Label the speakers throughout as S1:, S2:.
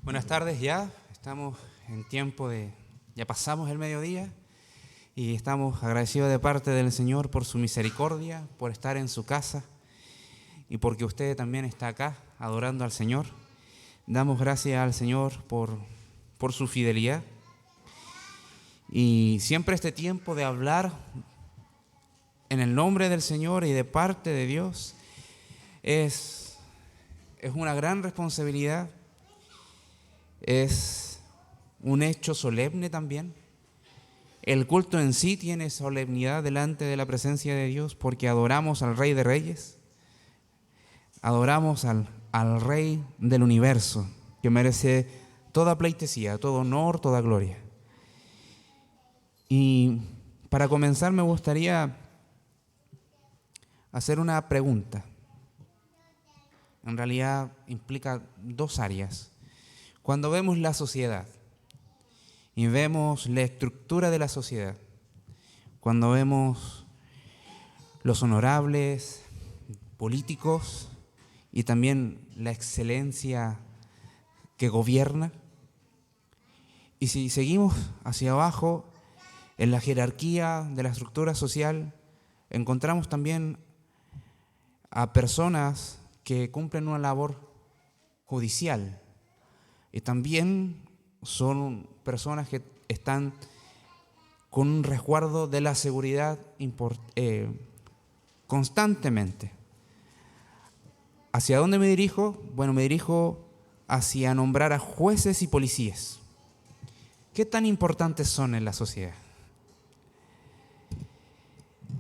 S1: Buenas tardes, ya estamos en tiempo ya pasamos el mediodía y estamos agradecidos de parte del Señor por su misericordia, por estar en su casa y porque usted también está acá adorando al Señor. Damos gracias al Señor por su fidelidad y siempre este tiempo de hablar en el nombre del Señor y de parte de Dios es una gran responsabilidad. Es un hecho solemne también. El culto en sí tiene solemnidad delante de la presencia de Dios porque adoramos al Rey de Reyes, adoramos al Rey del universo, que merece toda pleitesía, todo honor, toda gloria. Y para comenzar me gustaría hacer una pregunta. En realidad implica dos áreas. Cuando vemos la sociedad y vemos la estructura de la sociedad, cuando vemos los honorables políticos y también la excelencia que gobierna, y si seguimos hacia abajo en la jerarquía de la estructura social, encontramos también a personas que cumplen una labor judicial. Y también son personas que están con un resguardo de la seguridad constantemente. ¿Hacia dónde me dirijo? Bueno, me dirijo hacia nombrar a jueces y policías. ¿Qué tan importantes son en la sociedad?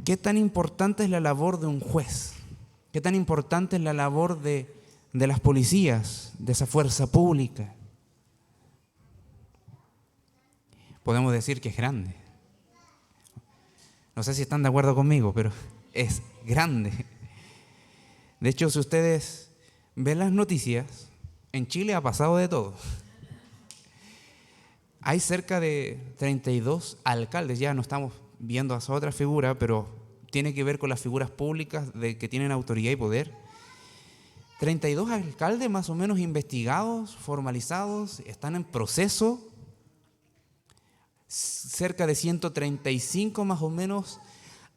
S1: ¿Qué tan importante es la labor de un juez? ¿Qué tan importante es la labor de las policías, de esa fuerza pública? Podemos decir que es grande. No sé si están de acuerdo conmigo, pero es grande. De hecho, si ustedes ven las noticias, en Chile ha pasado de todo. Hay cerca de 32 alcaldes, ya no estamos viendo a esa otra figura, pero tiene que ver con las figuras públicas que tienen autoridad y poder. 32 alcaldes más o menos investigados, formalizados, están en proceso. Cerca de 135 más o menos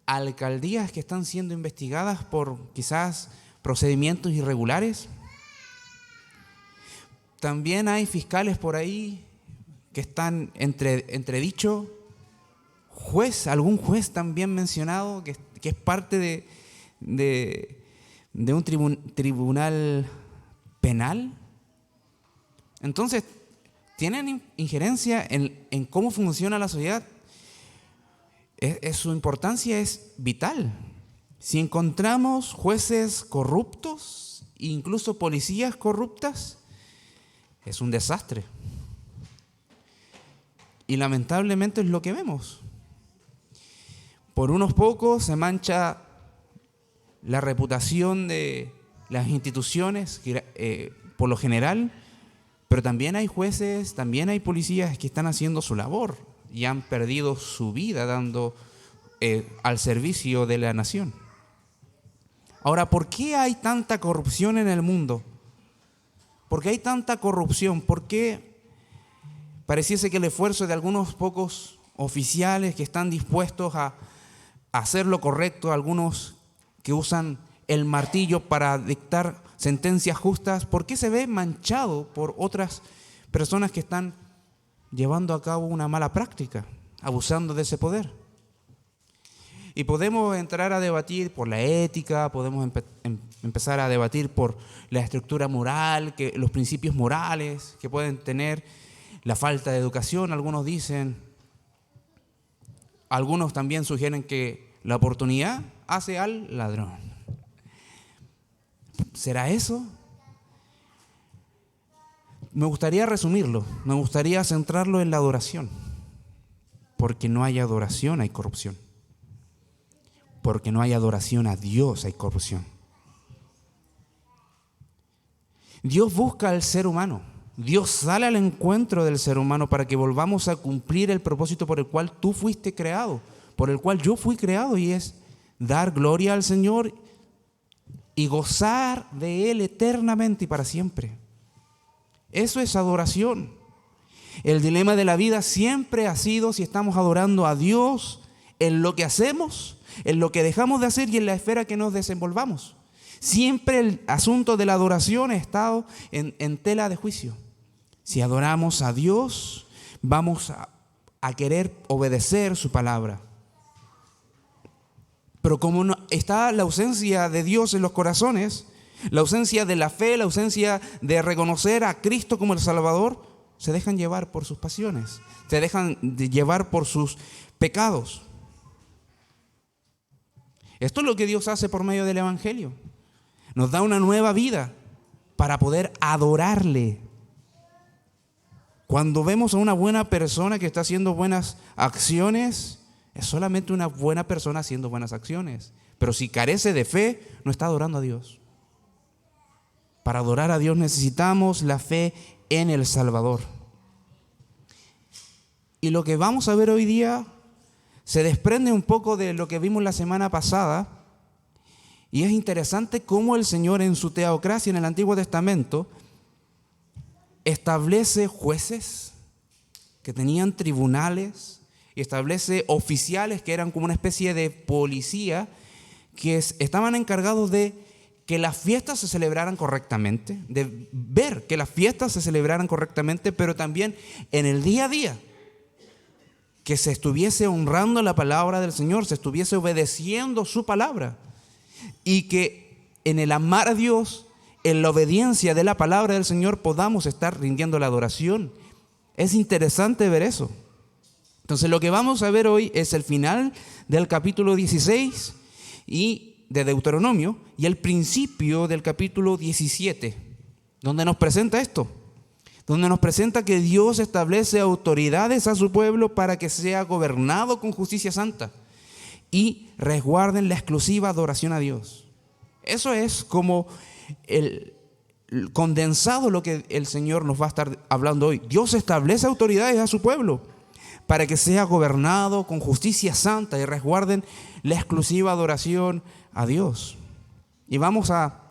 S1: alcaldías que están siendo investigadas por quizás procedimientos irregulares. También hay fiscales por ahí que están entredicho. Algún juez también mencionado que es parte de un tribunal penal. Entonces, tienen injerencia en cómo funciona la sociedad. Su importancia es vital. Si encontramos jueces corruptos, incluso policías corruptas, es un desastre. Y lamentablemente es lo que vemos. Por unos pocos se mancha la reputación de las instituciones, por lo general, pero también hay jueces, también hay policías que están haciendo su labor y han perdido su vida dando al servicio de la nación. Ahora, ¿por qué hay tanta corrupción en el mundo? ¿Por qué hay tanta corrupción? ¿Por qué pareciese que el esfuerzo de algunos pocos oficiales que están dispuestos a hacer lo correcto, algunos que usan el martillo para dictar sentencias justas, ¿por qué se ve manchado por otras personas que están llevando a cabo una mala práctica, abusando de ese poder? Y podemos entrar a debatir por la ética, podemos empezar a debatir por la estructura moral, los principios morales que pueden tener, la falta de educación, algunos dicen. Algunos también sugieren que la oportunidad hace al ladrón. ¿Será eso? Me gustaría resumirlo, me gustaría centrarlo en la adoración. Porque no hay adoración, hay corrupción. Porque no hay adoración a Dios, hay corrupción. Dios busca al ser humano. Dios sale al encuentro del ser humano para que volvamos a cumplir el propósito por el cual tú fuiste creado, por el cual yo fui creado, y es dar gloria al Señor y gozar de Él eternamente y para siempre. Eso es adoración. El dilema de la vida siempre ha sido si estamos adorando a Dios en lo que hacemos, en lo que dejamos de hacer y en la esfera que nos desenvolvamos. Siempre el asunto de la adoración ha estado en tela de juicio. Si adoramos a Dios, vamos a querer obedecer su palabra. Pero como no, está la ausencia de Dios en los corazones, la ausencia de la fe, la ausencia de reconocer a Cristo como el Salvador, se dejan llevar por sus pasiones, se dejan llevar por sus pecados. Esto es lo que Dios hace por medio del Evangelio. Nos da una nueva vida para poder adorarle. Cuando vemos a una buena persona que está haciendo buenas acciones, es solamente una buena persona haciendo buenas acciones. Pero si carece de fe, no está adorando a Dios. Para adorar a Dios necesitamos la fe en el Salvador. Y lo que vamos a ver hoy día se desprende un poco de lo que vimos la semana pasada. Y es interesante cómo el Señor en su teocracia en el Antiguo Testamento establece jueces que tenían tribunales y establece oficiales que eran como una especie de policía que estaban encargados de que las fiestas se celebraran correctamente, de ver que las fiestas se celebraran correctamente, pero también en el día a día, que se estuviese honrando la palabra del Señor, se estuviese obedeciendo su palabra, y que en el amar a Dios, en la obediencia de la palabra del Señor, podamos estar rindiendo la adoración. Es interesante ver eso. Entonces lo que vamos a ver hoy es el final del capítulo 16 y de Deuteronomio y el principio del capítulo 17, donde nos presenta esto, donde nos presenta que Dios establece autoridades a su pueblo para que sea gobernado con justicia santa y resguarden la exclusiva adoración a Dios. Eso es como el condensado lo que el Señor nos va a estar hablando hoy. Dios establece autoridades a su pueblo para que sea gobernado con justicia santa y resguarden la exclusiva adoración a Dios. Y vamos a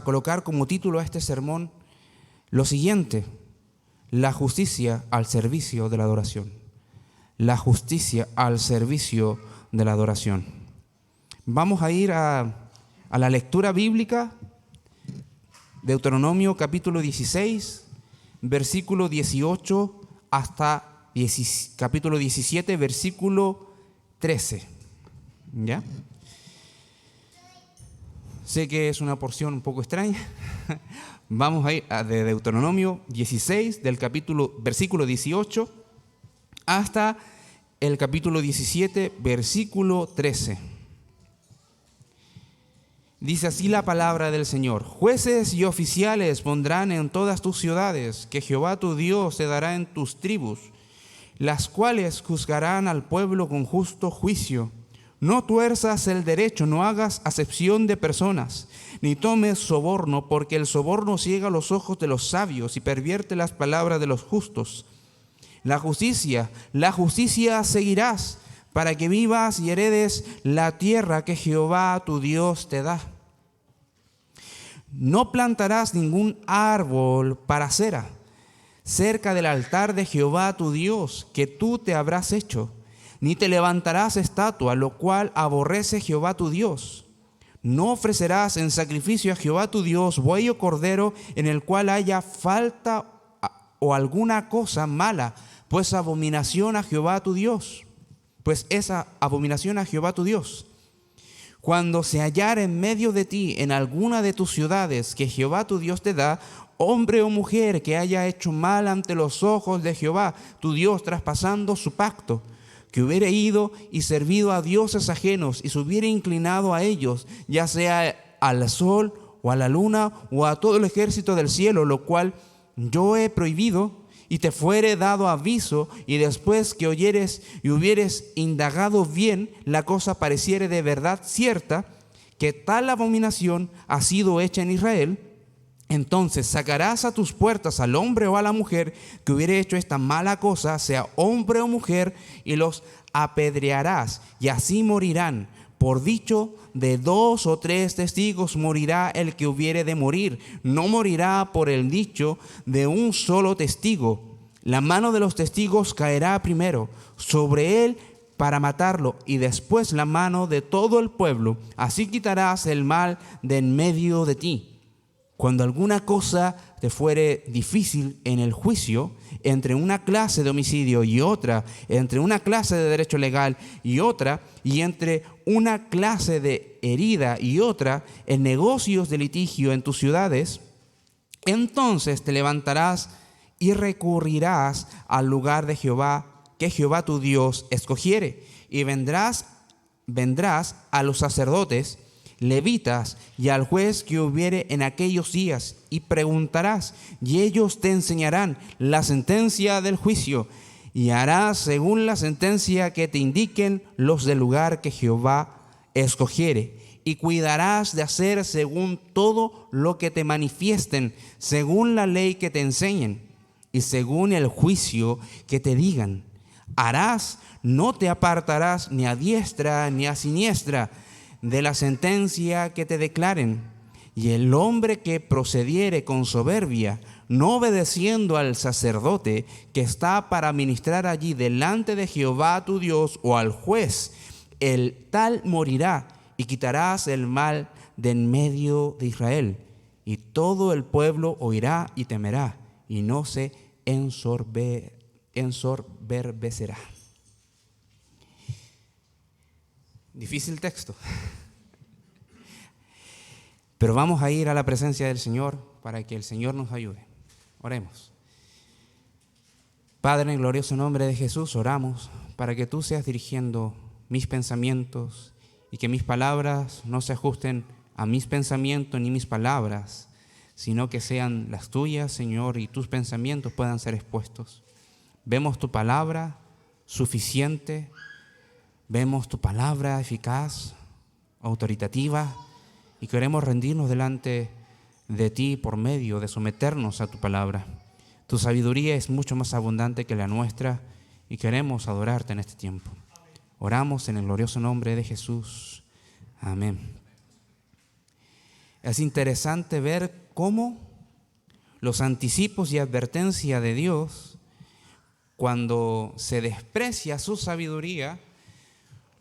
S1: colocar como título a este sermón lo siguiente: la justicia al servicio de la adoración. La justicia al servicio de la adoración. Vamos a ir a la lectura bíblica, Deuteronomio capítulo 16, versículo 18 hasta capítulo 17, versículo 13. ¿Ya? Sé que es una porción un poco extraña. Vamos a ir de Deuteronomio 16, versículo 18 hasta el capítulo 17, versículo 13. Dice así la palabra del Señor: jueces y oficiales pondrán en todas tus ciudades, que Jehová tu Dios te dará en tus tribus, las cuales juzgarán al pueblo con justo juicio. No tuerzas el derecho, no hagas acepción de personas, ni tomes soborno, porque el soborno ciega los ojos de los sabios y pervierte las palabras de los justos. La justicia seguirás, para que vivas y heredes la tierra que Jehová tu Dios te da. No plantarás ningún árbol para cera cerca del altar de Jehová tu Dios, que tú te habrás hecho, ni te levantarás estatua, lo cual aborrece Jehová tu Dios. No ofrecerás en sacrificio a Jehová tu Dios buey o cordero en el cual haya falta o alguna cosa mala, pues abominación a Jehová tu Dios. Pues esa abominación a Jehová tu Dios. Cuando se hallara en medio de ti en alguna de tus ciudades que Jehová tu Dios te da, hombre o mujer que haya hecho mal ante los ojos de Jehová tu Dios, traspasando su pacto, que hubiere ido y servido a dioses ajenos y se hubiere inclinado a ellos, ya sea al sol o a la luna o a todo el ejército del cielo, lo cual yo he prohibido, y te fuere dado aviso, y después que oyeres y hubieres indagado bien, la cosa pareciere de verdad cierta, que tal abominación ha sido hecha en Israel, entonces sacarás a tus puertas al hombre o a la mujer que hubiere hecho esta mala cosa, sea hombre o mujer, y los apedrearás, y así morirán, Por dicho de 2 o 3 testigos morirá el que hubiere de morir. No morirá por el dicho de un solo testigo. La mano de los testigos caerá primero sobre él para matarlo, y después la mano de todo el pueblo. Así quitarás el mal de en medio de ti. Cuando alguna cosa te fuere difícil en el juicio, entre una clase de homicidio y otra, entre una clase de derecho legal y otra, y entre una clase de herida y otra, en negocios de litigio en tus ciudades, entonces te levantarás y recurrirás al lugar de Jehová, que Jehová tu Dios escogiere, y vendrás a los sacerdotes, levitas y al juez que hubiere en aquellos días, y preguntarás, y ellos te enseñarán la sentencia del juicio, y harás según la sentencia que te indiquen los del lugar que Jehová escogiere, y cuidarás de hacer según todo lo que te manifiesten, según la ley que te enseñen, y según el juicio que te digan. Harás, no te apartarás ni a diestra ni a siniestra de la sentencia que te declaren. Y el hombre que procediere con soberbia, no obedeciendo al sacerdote que está para ministrar allí delante de Jehová tu Dios, o al juez, el tal morirá, y quitarás el mal de en medio de Israel. Y todo el pueblo oirá y temerá, y no se ensoberbecerá. Difícil texto. Pero vamos a ir a la presencia del Señor para que el Señor nos ayude. Oremos. Padre, en el glorioso nombre de Jesús, oramos para que tú seas dirigiendo mis pensamientos y que mis palabras no se ajusten a mis pensamientos ni mis palabras, sino que sean las tuyas, Señor, y tus pensamientos puedan ser expuestos. Vemos tu palabra suficiente, vemos tu palabra eficaz, autoritativa, y queremos rendirnos delante de ti por medio de someternos a tu palabra. Tu sabiduría es mucho más abundante que la nuestra y queremos adorarte en este tiempo. Oramos en el glorioso nombre de Jesús. Amén. Es interesante ver cómo los anticipos y advertencia de Dios, cuando se desprecia su sabiduría,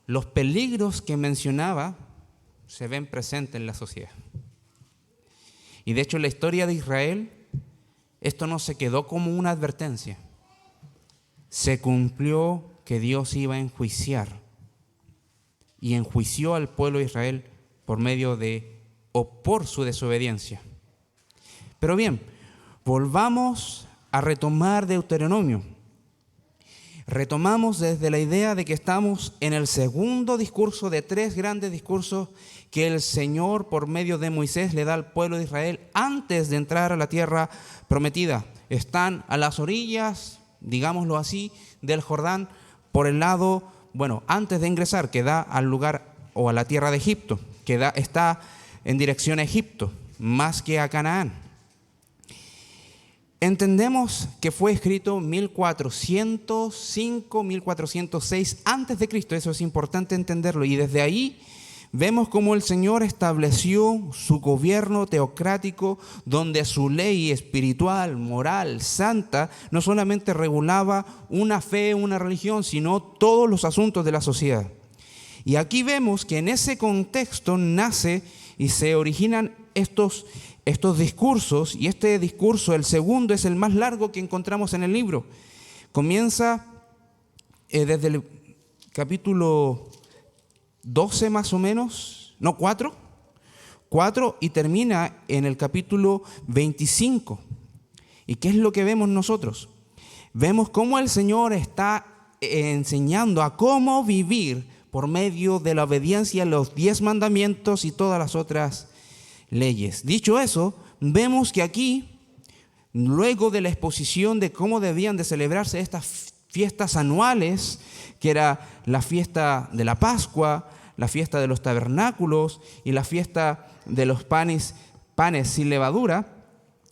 S1: los peligros que mencionaba se ven presentes en la sociedad. Y de hecho en la historia de Israel, esto no se quedó como una advertencia. Se cumplió que Dios iba a enjuiciar y enjuició al pueblo de Israel por medio de o por su desobediencia. Pero bien, volvamos a retomar Deuteronomio. Retomamos desde la idea de que estamos en el segundo discurso de 3 grandes discursos que el Señor por medio de Moisés le da al pueblo de Israel antes de entrar a la tierra prometida. Están a las orillas, digámoslo así, del Jordán, por el lado, antes de ingresar, que da al lugar o a la tierra de Egipto, está en dirección a Egipto, más que a Canaán. Entendemos que fue escrito 1405, 1406 antes de Cristo, eso es importante entenderlo, y desde ahí vemos cómo el Señor estableció su gobierno teocrático, donde su ley espiritual, moral, santa, no solamente regulaba una fe, una religión, sino todos los asuntos de la sociedad. Y aquí vemos que en ese contexto nace y se originan estos discursos, y este discurso, el segundo, es el más largo que encontramos en el libro. Comienza desde el capítulo 12 más o menos, 4, y termina en el capítulo 25. ¿Y qué es lo que vemos nosotros? Vemos cómo el Señor está enseñando a cómo vivir por medio de la obediencia a los 10 mandamientos y todas las otras leyes. Dicho eso, vemos que aquí, luego de la exposición de cómo debían de celebrarse estas fiestas anuales, que era la fiesta de la Pascua, la fiesta de los tabernáculos y la fiesta de los panes sin levadura,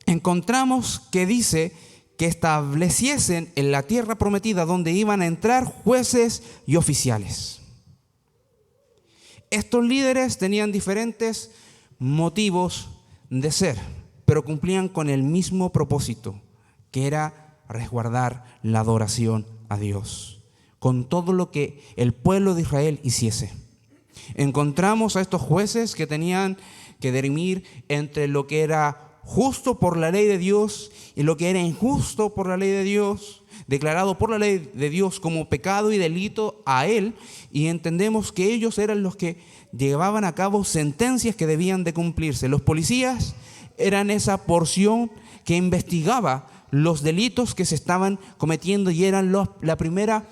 S1: encontramos que dice que estableciesen en la tierra prometida donde iban a entrar jueces y oficiales. Estos líderes tenían diferentes motivos de ser, pero cumplían con el mismo propósito, que era resguardar la adoración a Dios, con todo lo que el pueblo de Israel hiciese. Encontramos a estos jueces que tenían que dirimir entre lo que era justo por la ley de Dios y lo que era injusto por la ley de Dios, declarado por la ley de Dios como pecado y delito a él, y entendemos que ellos eran los que llevaban a cabo sentencias que debían de cumplirse. Los policías eran esa porción que investigaba los delitos que se estaban cometiendo y eran la primera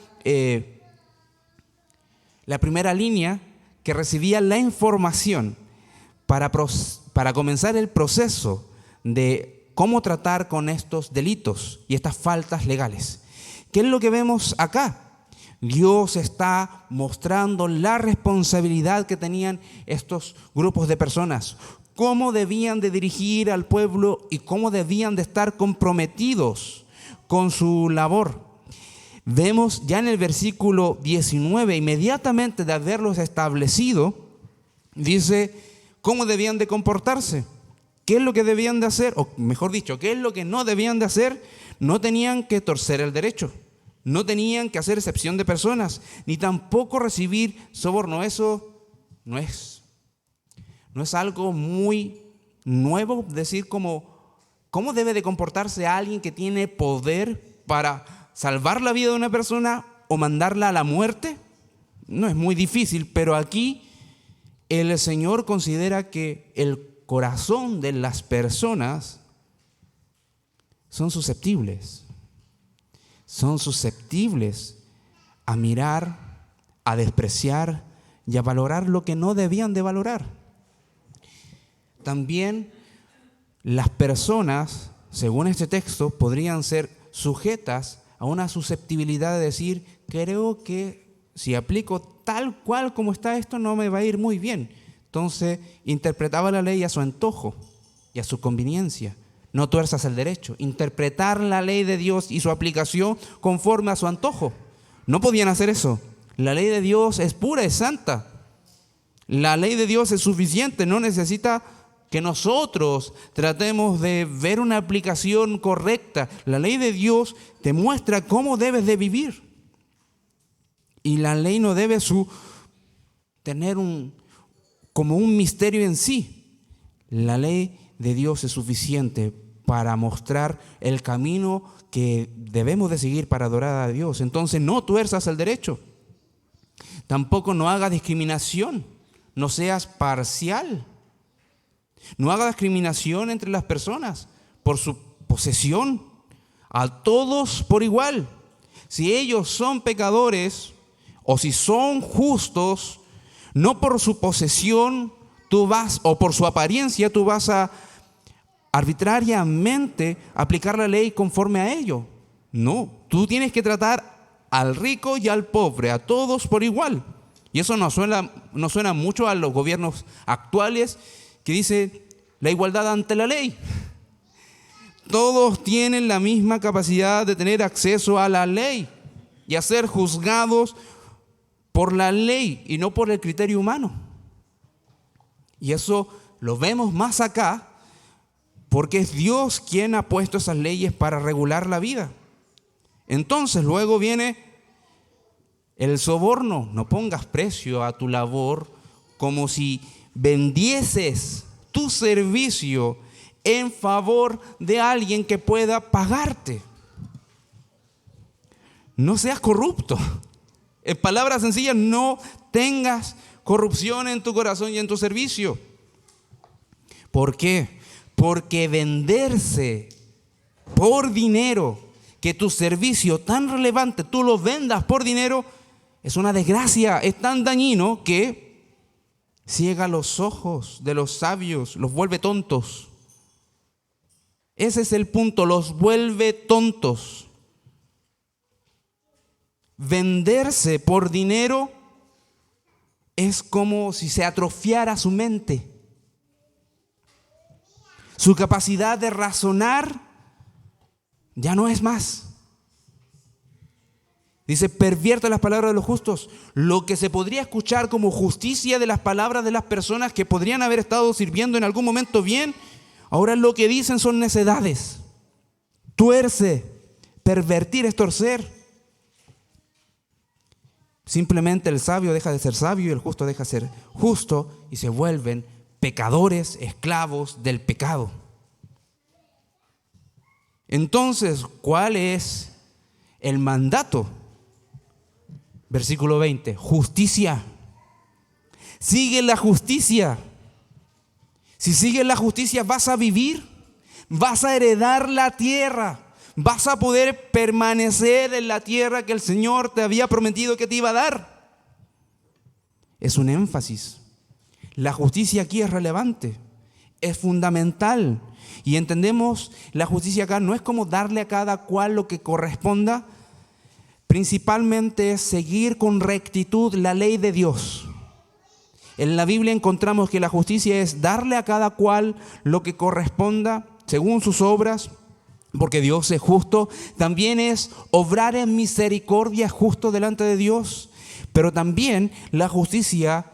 S1: línea que recibía la información para comenzar el proceso de cómo tratar con estos delitos y estas faltas legales. ¿Qué es lo que vemos acá? Dios está mostrando la responsabilidad que tenían estos grupos de personas, cómo debían de dirigir al pueblo y cómo debían de estar comprometidos con su labor. Vemos ya en el versículo 19, inmediatamente de haberlos establecido, dice cómo debían de comportarse, qué es lo que debían de hacer, o mejor dicho, qué es lo que no debían de hacer. No tenían que torcer el derecho, no tenían que hacer excepción de personas, ni tampoco recibir soborno. Eso no es algo muy nuevo, decir cómo debe de comportarse alguien que tiene poder para salvar la vida de una persona o mandarla a la muerte. No es muy difícil, pero aquí el Señor considera que el corazón de las personas son susceptibles a mirar, a despreciar y a valorar lo que no debían de valorar. También las personas, según este texto, podrían ser sujetas a una susceptibilidad de decir, creo que si aplico tal cual como está esto no me va a ir muy bien. Entonces interpretaba la ley a su antojo y a su conveniencia. No tuerzas el derecho. Interpretar la ley de Dios y su aplicación conforme a su antojo. No podían hacer eso. La ley de Dios es pura, es santa. La ley de Dios es suficiente, no necesita que nosotros tratemos de ver una aplicación correcta. La ley de Dios te muestra cómo debes de vivir. Y la ley no debe tener como un misterio en sí. La ley de Dios es suficiente para mostrar el camino que debemos de seguir para adorar a Dios. Entonces no tuerzas el derecho. Tampoco no hagas discriminación. No seas parcial. No hagas discriminación entre las personas por su posesión. A todos por igual. Si ellos son pecadores o si son justos, no por su posesión o por su apariencia tú vas a arbitrariamente aplicar la ley conforme a ello. No, tú tienes que tratar al rico y al pobre, a todos por igual. Y eso nos suena mucho a los gobiernos actuales que dicen la igualdad ante la ley. Todos tienen la misma capacidad de tener acceso a la ley y a ser juzgados por la ley y no por el criterio humano. Y eso lo vemos más acá porque es Dios quien ha puesto esas leyes para regular la vida. Entonces luego viene el soborno. No pongas precio a tu labor como si vendieses tu servicio en favor de alguien que pueda pagarte. No seas corrupto. En palabras sencillas, no tengas corrupción en tu corazón y en tu servicio. ¿Por qué? Porque venderse por dinero, que tu servicio tan relevante tú lo vendas por dinero, es una desgracia, es tan dañino que ciega los ojos de los sabios, los vuelve tontos. Ese es el punto, los vuelve tontos. Venderse por dinero es como si se atrofiara su mente. Su capacidad de razonar ya no es más. Dice, pervierte las palabras de los justos. Lo que se podría escuchar como justicia de las palabras de las personas que podrían haber estado sirviendo en algún momento bien, ahora lo que dicen son necedades. Tuerce, pervertir es torcer. Simplemente el sabio deja de ser sabio y el justo deja de ser justo y se vuelven pecadores, esclavos del pecado. Entonces, ¿cuál es el mandato? Versículo 20, justicia. Sigue la justicia. Si sigues la justicia vas a vivir, vas a heredar la tierra, vas a poder permanecer en la tierra que el Señor te había prometido que te iba a dar. Es un énfasis. La justicia aquí es relevante, es fundamental. Y entendemos, la justicia acá no es como darle a cada cual lo que corresponda, principalmente es seguir con rectitud la ley de Dios. En la Biblia encontramos que la justicia es darle a cada cual lo que corresponda según sus obras, porque Dios es justo. También es obrar en misericordia justo delante de Dios, pero también la justicia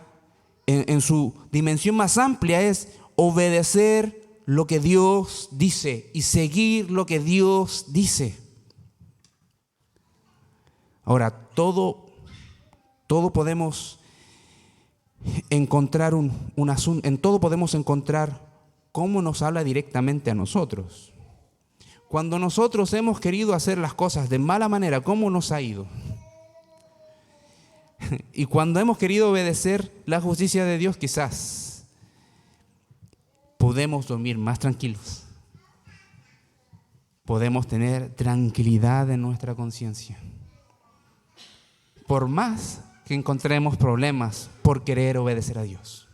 S1: en su dimensión más amplia es obedecer lo que Dios dice y seguir lo que Dios dice. Ahora, todo podemos encontrar un asunto, en todo podemos encontrar cómo nos habla directamente a nosotros. Cuando nosotros hemos querido hacer las cosas de mala manera, ¿cómo nos ha ido? Y cuando hemos querido obedecer la justicia de Dios, quizás podemos dormir más tranquilos. Podemos tener tranquilidad en nuestra conciencia. Por más que encontremos problemas por querer obedecer a Dios.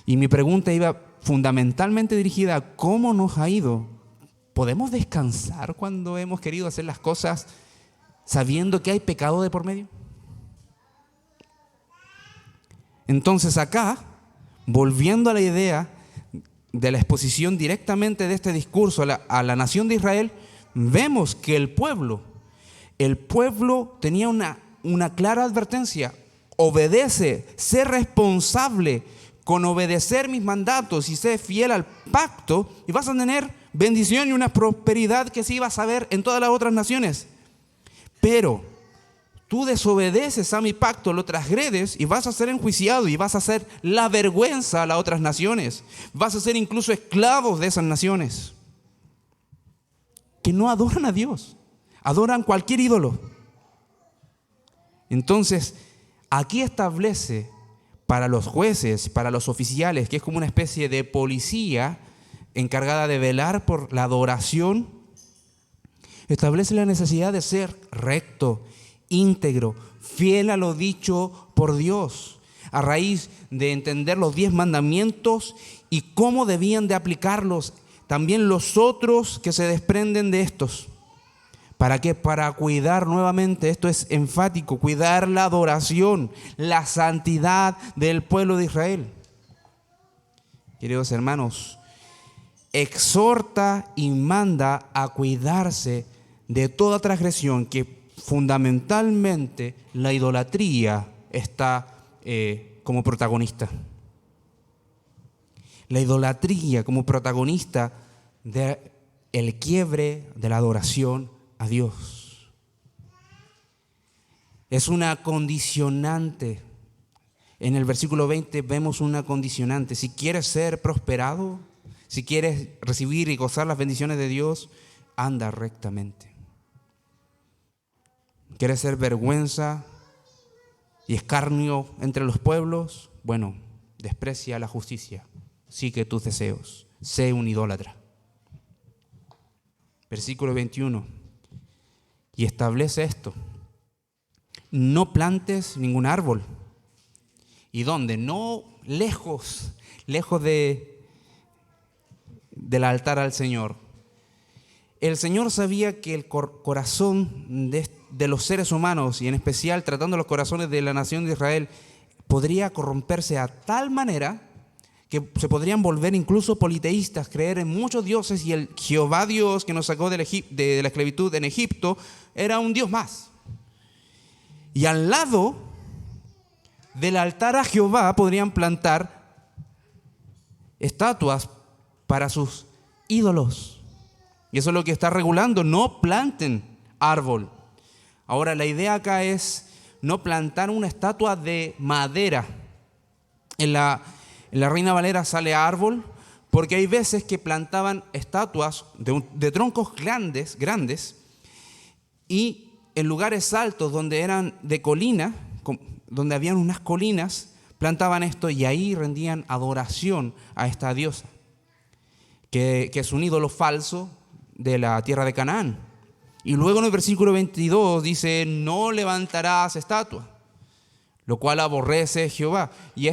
S1: Y mi pregunta iba fundamentalmente dirigida a cómo nos ha ido. ¿Podemos descansar cuando hemos querido hacer las cosas sabiendo que hay pecado de por medio? Entonces acá, volviendo a la idea de la exposición directamente de este discurso a la nación de Israel, vemos que el pueblo tenía una clara advertencia: obedece, sé responsable con obedecer mis mandatos y sé fiel al pacto y vas a tener bendición y una prosperidad que sí vas a ver en todas las otras naciones. Pero tú desobedeces a mi pacto, lo transgredes y vas a ser enjuiciado y vas a ser la vergüenza a las otras naciones. Vas a ser incluso esclavos de esas naciones que no adoran a Dios, adoran cualquier ídolo. Entonces, aquí establece para los jueces, para los oficiales, que es como una especie de policía encargada de velar por la adoración, establece la necesidad de ser recto, íntegro, fiel a lo dicho por Dios, a raíz de entender los 10 mandamientos y cómo debían de aplicarlos, también los otros que se desprenden de estos. ¿Para qué? Para cuidar nuevamente, esto es enfático, cuidar la adoración, la santidad del pueblo de Israel. Queridos hermanos, exhorta y manda a cuidarse de toda transgresión, que fundamentalmente la idolatría está como protagonista. La idolatría como protagonista del quiebre de la adoración a Dios. Es una condicionante. En el versículo 20 vemos una condicionante. Si quieres ser prosperado, si quieres recibir y gozar las bendiciones de Dios, anda rectamente. ¿Quieres ser vergüenza y escarnio entre los pueblos? Bueno, desprecia la justicia, sigue tus deseos, sé un idólatra. Versículo 21. Y establece esto: no plantes ningún árbol. ¿Y dónde? No lejos del altar al Señor. El Señor sabía que el corazón de los seres humanos, y en especial tratando los corazones de la nación de Israel, podría corromperse a tal manera que se podrían volver incluso politeístas, creer en muchos dioses, y el Jehová Dios que nos sacó de la esclavitud en Egipto era un Dios más. Y al lado del altar a Jehová podrían plantar estatuas para sus ídolos. Y eso es lo que está regulando: no planten árbol. Ahora, la idea acá es no plantar una estatua de madera. En la Reina Valera sale árbol, porque hay veces que plantaban estatuas de troncos grandes, y en lugares altos donde eran de colina, donde habían unas colinas, plantaban esto y ahí rendían adoración a esta diosa, que es un ídolo falso de la tierra de Canaán. Y luego en el versículo 22 dice: no levantarás estatua, lo cual aborrece Jehová. Y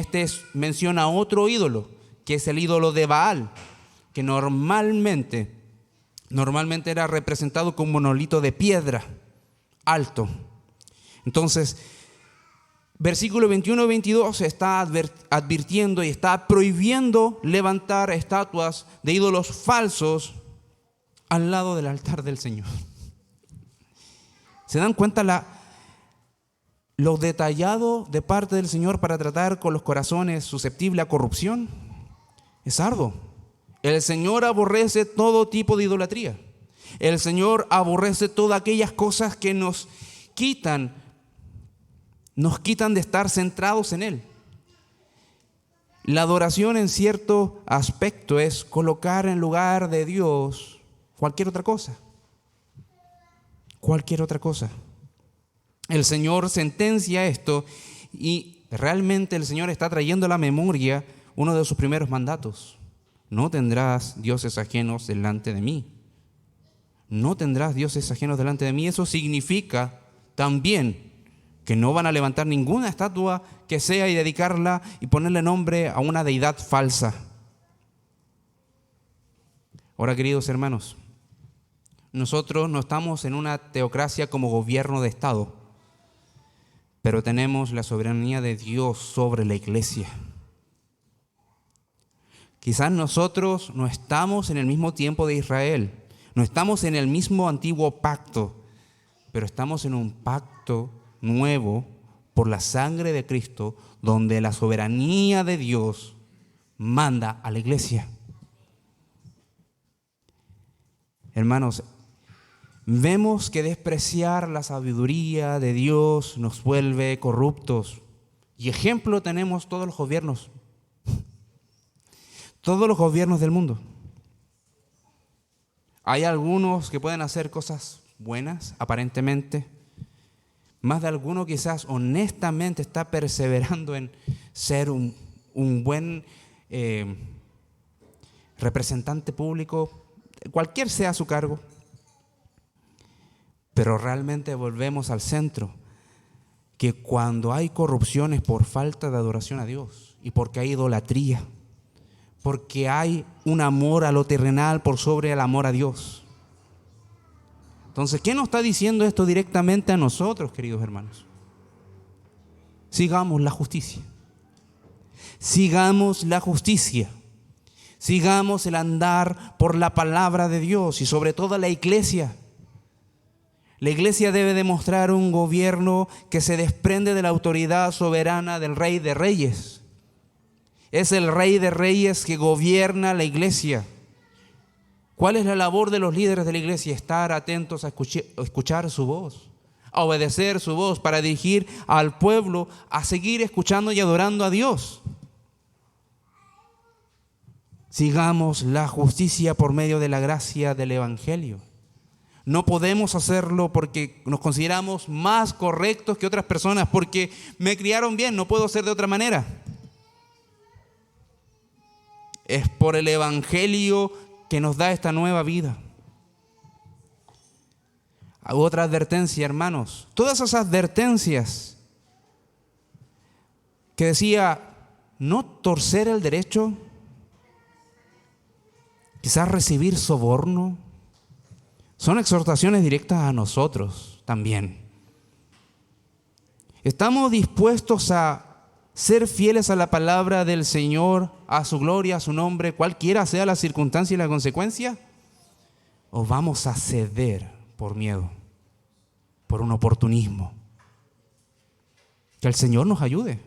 S1: menciona otro ídolo, que es el ídolo de Baal, que normalmente era representado como un monolito de piedra alto. Entonces, versículo 21 y 22 está advirtiendo y está prohibiendo levantar estatuas de ídolos falsos al lado del altar del Señor. ¿Se dan cuenta lo detallado de parte del Señor para tratar con los corazones susceptibles a corrupción? Es arduo. El Señor aborrece todo tipo de idolatría. El Señor aborrece todas aquellas cosas que nos quitan de estar centrados en Él. La adoración, en cierto aspecto, es colocar en lugar de Dios cualquier otra cosa. Cualquier otra cosa. El Señor sentencia esto, y realmente el Señor está trayendo a la memoria uno de sus primeros mandatos: no tendrás dioses ajenos delante de mí. No tendrás dioses ajenos delante de mí. Eso significa también que no van a levantar ninguna estatua que sea y dedicarla y ponerle nombre a una deidad falsa. Ahora, queridos hermanos, nosotros no estamos en una teocracia como gobierno de Estado, pero tenemos la soberanía de Dios sobre la iglesia. Quizás nosotros no estamos en el mismo tiempo de Israel, no estamos en el mismo antiguo pacto, pero estamos en un pacto nuevo por la sangre de Cristo, donde la soberanía de Dios manda a la iglesia. Hermanos, vemos que despreciar la sabiduría de Dios nos vuelve corruptos. Y ejemplo tenemos todos los gobiernos del mundo. Hay algunos que pueden hacer cosas buenas, aparentemente. Más de alguno quizás honestamente está perseverando en ser un buen representante público, cualquier sea su cargo. Pero realmente volvemos al centro, que cuando hay corrupción es por falta de adoración a Dios y porque hay idolatría, porque hay un amor a lo terrenal por sobre el amor a Dios. Entonces, ¿qué nos está diciendo esto directamente a nosotros, queridos hermanos? Sigamos la justicia. Sigamos la justicia. Sigamos el andar por la palabra de Dios y sobre todo la iglesia. La iglesia debe demostrar un gobierno que se desprende de la autoridad soberana del Rey de Reyes. Es el Rey de Reyes que gobierna la iglesia. ¿Cuál es la labor de los líderes de la iglesia? Estar atentos a escuchar su voz, a obedecer su voz, para dirigir al pueblo a seguir escuchando y adorando a Dios. Sigamos la justicia por medio de la gracia del Evangelio. No podemos hacerlo porque nos consideramos más correctos que otras personas, porque me criaron bien, no puedo ser de otra manera. Es por el Evangelio que nos da esta nueva vida. Otra advertencia, hermanos. Todas esas advertencias que decía no torcer el derecho, quizás recibir soborno, son exhortaciones directas a nosotros también. ¿Estamos dispuestos a ser fieles a la palabra del Señor, a su gloria, a su nombre, cualquiera sea la circunstancia y la consecuencia? ¿O vamos a ceder por miedo, por un oportunismo? Que el Señor nos ayude.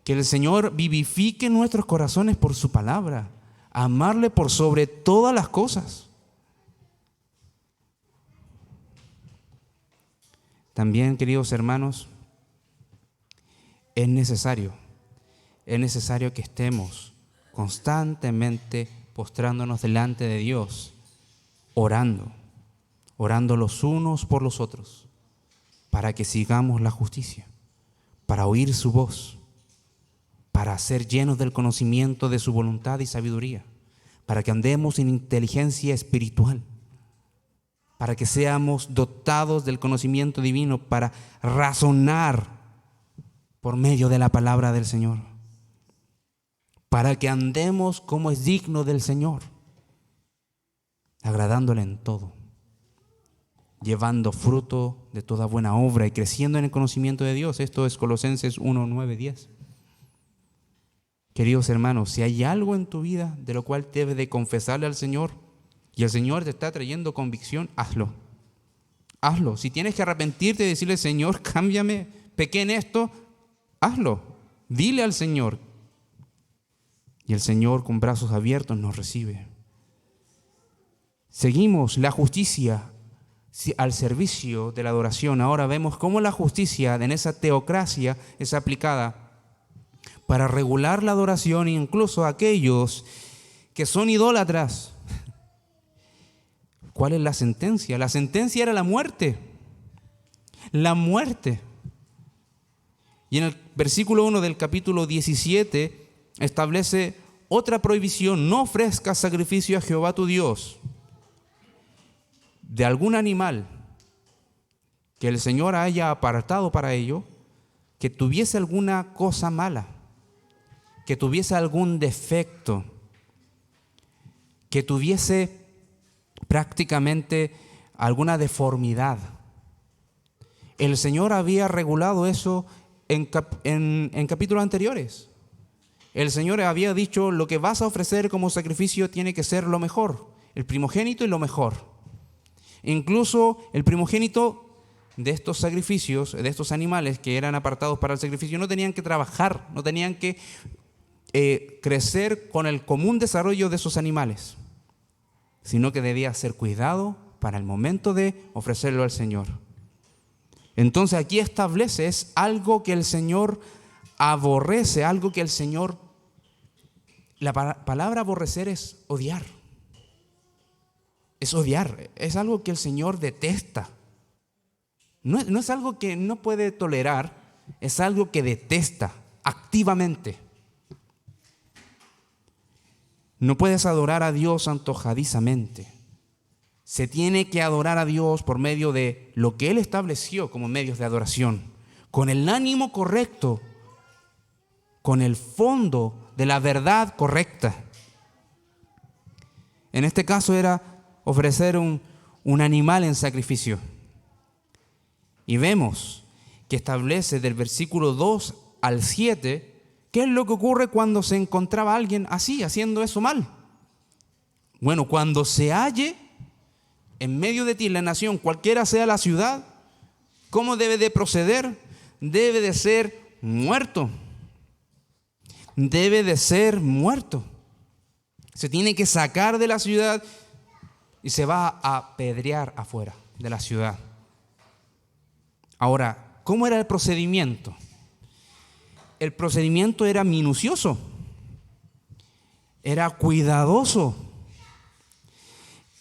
S1: Que el Señor vivifique nuestros corazones por su palabra. Amarle por sobre todas las cosas. También, queridos hermanos, es necesario que estemos constantemente postrándonos delante de Dios, orando los unos por los otros, para que sigamos la justicia, para oír su voz, para ser llenos del conocimiento de su voluntad y sabiduría, para que andemos en inteligencia espiritual, para que seamos dotados del conocimiento divino, para razonar por medio de la palabra del Señor, para que andemos como es digno del Señor, agradándole en todo, llevando fruto de toda buena obra y creciendo en el conocimiento de Dios. Esto es Colosenses 1, 9, 10. Queridos hermanos, si hay algo en tu vida de lo cual debes de confesarle al Señor y el Señor te está trayendo convicción, hazlo. Hazlo. Si tienes que arrepentirte y decirle, Señor, cámbiame, pequé en esto, hazlo. Dile al Señor. Y el Señor con brazos abiertos nos recibe. Seguimos la justicia al servicio de la adoración. Ahora vemos cómo la justicia en esa teocracia es aplicada para regular la adoración, incluso a aquellos que son idólatras. ¿Cuál es la sentencia? La sentencia era la muerte. La muerte. Y en el versículo 1 del capítulo 17 establece otra prohibición: no ofrezcas sacrificio a Jehová tu Dios de algún animal que el Señor haya apartado para ello, que tuviese alguna cosa mala, que tuviese algún defecto, que tuviese prácticamente alguna deformidad. El Señor había regulado eso en capítulos anteriores. El Señor había dicho: lo que vas a ofrecer como sacrificio tiene que ser lo mejor, el primogénito y lo mejor. Incluso el primogénito de estos sacrificios, de estos animales que eran apartados para el sacrificio, no tenían que trabajar, no tenían que crecer con el común desarrollo de esos animales, sino que debía ser cuidado para el momento de ofrecerlo al Señor. Entonces aquí establece, es algo que el Señor aborrece, algo que el Señor, la palabra aborrecer es odiar. Es odiar, es algo que el Señor detesta. No es algo que no puede tolerar, es algo que detesta activamente. No puedes adorar a Dios antojadizamente. Se tiene que adorar a Dios por medio de lo que Él estableció como medios de adoración, con el ánimo correcto, con el fondo de la verdad correcta. En este caso era ofrecer un animal en sacrificio. Y vemos que establece del versículo 2 al 7 qué es lo que ocurre cuando se encontraba alguien así, haciendo eso mal. Bueno, cuando se halle en medio de ti la nación, cualquiera sea la ciudad, ¿cómo debe de proceder? Debe de ser muerto. Debe de ser muerto. Se tiene que sacar de la ciudad y se va a apedrear afuera de la ciudad. Ahora, ¿cómo era el procedimiento? El procedimiento era minucioso, era cuidadoso.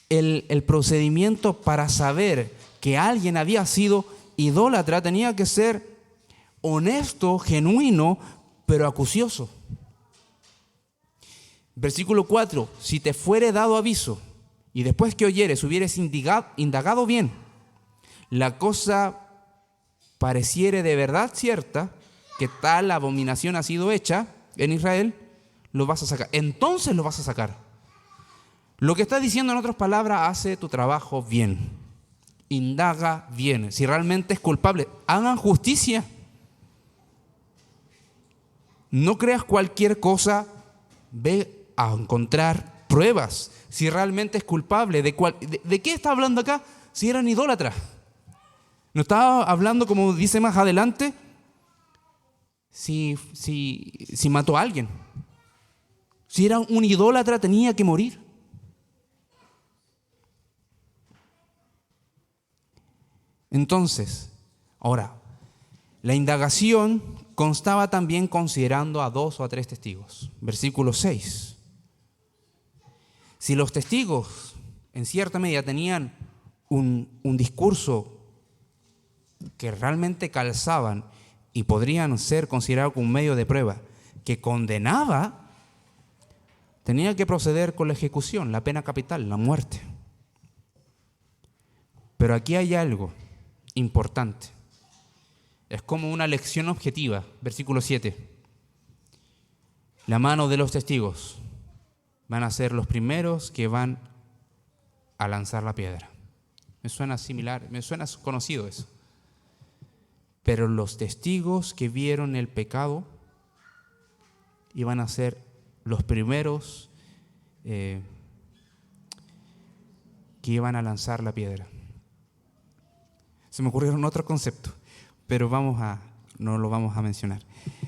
S1: El procedimiento para saber que alguien había sido idólatra tenía que ser honesto, genuino, pero acucioso. Versículo 4: si te fuere dado aviso y después que oyeres hubieres indagado bien, la cosa pareciere de verdad cierta, que tal abominación ha sido hecha en Israel, lo vas a sacar. Entonces lo vas a sacar. Lo que está diciendo, en otras palabras, hace tu trabajo bien. Indaga bien. Si realmente es culpable, hagan justicia. No creas cualquier cosa, ve a encontrar pruebas si realmente es culpable. ¿De qué está hablando acá? Si eran idólatras. No estaba hablando, como dice más adelante, si mató a alguien. Si era un idólatra, tenía que morir. Entonces, ahora, la indagación constaba también considerando a 2 o a 3 testigos. Versículo 6. Si los testigos, en cierta medida, tenían un discurso que realmente calzaban y podrían ser considerados como un medio de prueba que condenaba, tenía que proceder con la ejecución, la pena capital, la muerte. Pero aquí hay algo importante. Es como una lección objetiva. Versículo 7. La mano de los testigos van a ser los primeros que van a lanzar la piedra. Me suena similar, me suena conocido eso. Pero los testigos que vieron el pecado iban a ser los primeros que iban a lanzar la piedra. Se me ocurrieron otro concepto, pero no lo vamos a mencionar.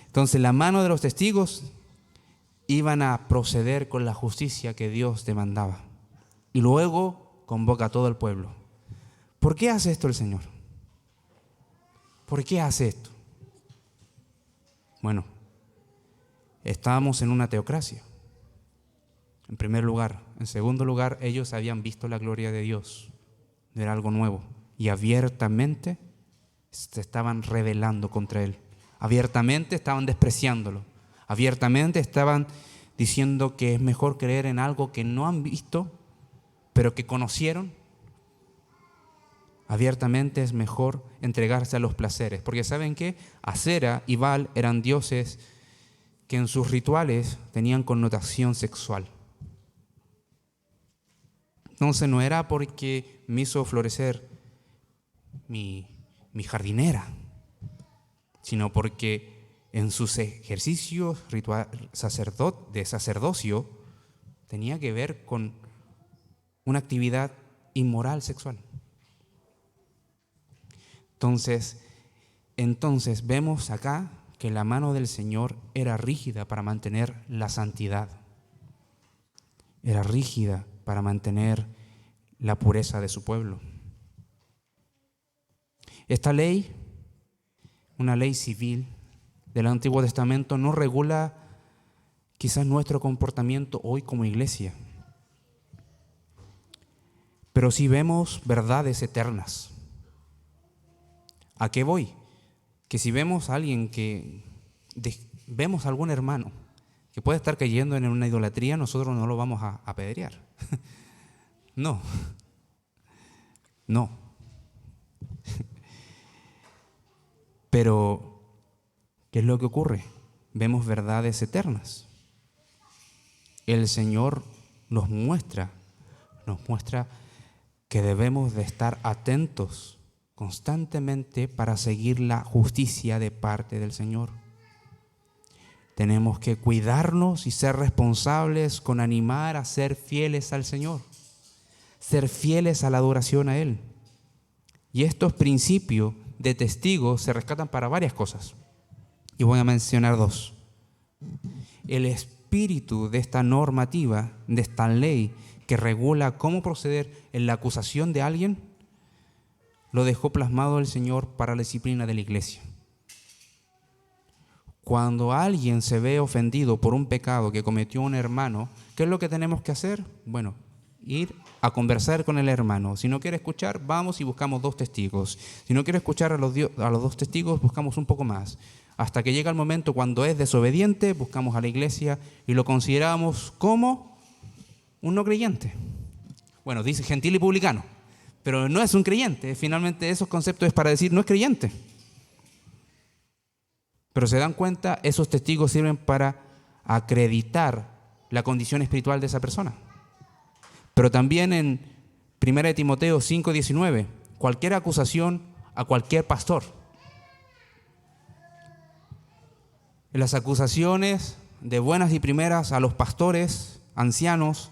S1: Entonces, la mano de los testigos iban a proceder con la justicia que Dios demandaba. Y luego convoca a todo el pueblo. ¿Por qué hace esto el Señor? ¿Por qué hace esto? Bueno, estábamos en una teocracia, en primer lugar. En segundo lugar, ellos habían visto la gloria de Dios. Era algo nuevo. Y abiertamente se estaban rebelando contra Él. Abiertamente estaban despreciándolo. Abiertamente estaban diciendo que es mejor creer en algo que no han visto, pero que conocieron. Abiertamente es mejor entregarse a los placeres. Porque ¿saben qué? Acera y Baal eran dioses que en sus rituales tenían connotación sexual. Entonces no era porque me hizo florecer mi jardinera, sino porque en sus ejercicios de sacerdocio tenía que ver con una actividad inmoral sexual. Entonces vemos acá que la mano del Señor era rígida para mantener la santidad. Era rígida para mantener la pureza de su pueblo. Esta ley, una ley civil del Antiguo Testamento, no regula quizás nuestro comportamiento hoy como iglesia, pero sí vemos verdades eternas. ¿A qué voy? Que si vemos a alguien vemos a algún hermano que puede estar cayendo en una idolatría, nosotros no lo vamos a apedrear. No. Pero, ¿qué es lo que ocurre? Vemos verdades eternas. El Señor nos muestra que debemos de estar atentos constantemente para seguir la justicia de parte del Señor. Tenemos que cuidarnos y ser responsables con animar a ser fieles al Señor, ser fieles a la adoración a Él. Y estos principios de testigos se rescatan para varias cosas. Y voy a mencionar 2. El espíritu de esta normativa, de esta ley que regula cómo proceder en la acusación de alguien, lo dejó plasmado el Señor para la disciplina de la iglesia. Cuando alguien se ve ofendido por un pecado que cometió un hermano, ¿qué es lo que tenemos que hacer? Bueno, ir a conversar con el hermano. Si no quiere escuchar, vamos y buscamos 2 testigos. Si no quiere escuchar a los 2 testigos, buscamos un poco más. Hasta que llega el momento cuando es desobediente, buscamos a la iglesia y lo consideramos como un no creyente. Bueno, dice gentil y publicano, pero no es un creyente. Finalmente esos conceptos es para decir no es creyente. Pero se dan cuenta, esos testigos sirven para acreditar la condición espiritual de esa persona. Pero también en 1 Timoteo 5:19, cualquier acusación a cualquier pastor. las acusaciones de buenas y primeras a los pastores, ancianos,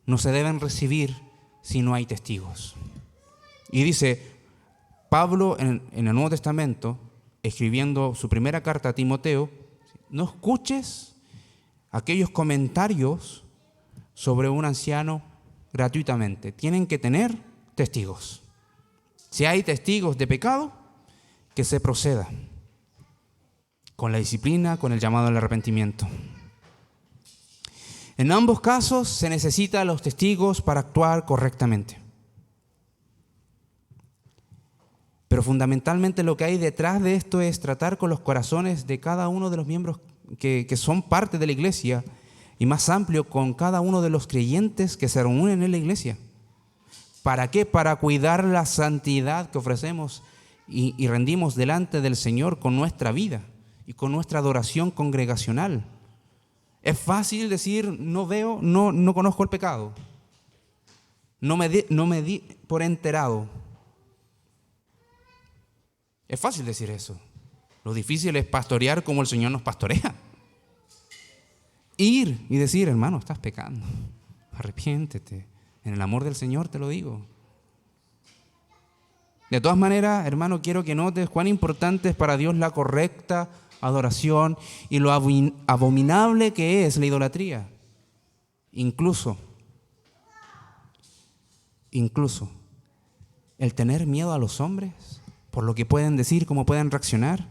S1: no se deben recibir si no hay testigos. Y dice Pablo en el Nuevo Testamento, escribiendo su primera carta a Timoteo, no escuches aquellos comentarios sobre un anciano gratuitamente. Tienen que tener testigos. Si hay testigos de pecado, que se proceda con la disciplina, con el llamado al arrepentimiento. En ambos casos se necesitan los testigos para actuar correctamente. Pero fundamentalmente lo que hay detrás de esto es tratar con los corazones de cada uno de los miembros que son parte de la iglesia, y más amplio con cada uno de los creyentes que se reúnen en la iglesia. ¿Para qué? Para cuidar la santidad que ofrecemos y rendimos delante del Señor con nuestra vida y con nuestra adoración congregacional. Es fácil decir, no veo, no conozco el pecado. No me di por enterado. Es fácil decir eso. Lo difícil es pastorear como el Señor nos pastorea. Ir y decir, hermano, estás pecando. Arrepiéntete. En el amor del Señor te lo digo. De todas maneras, hermano, quiero que notes cuán importante es para Dios la correcta adoración y lo abominable que es la idolatría. Incluso el tener miedo a los hombres por lo que pueden decir, cómo pueden reaccionar,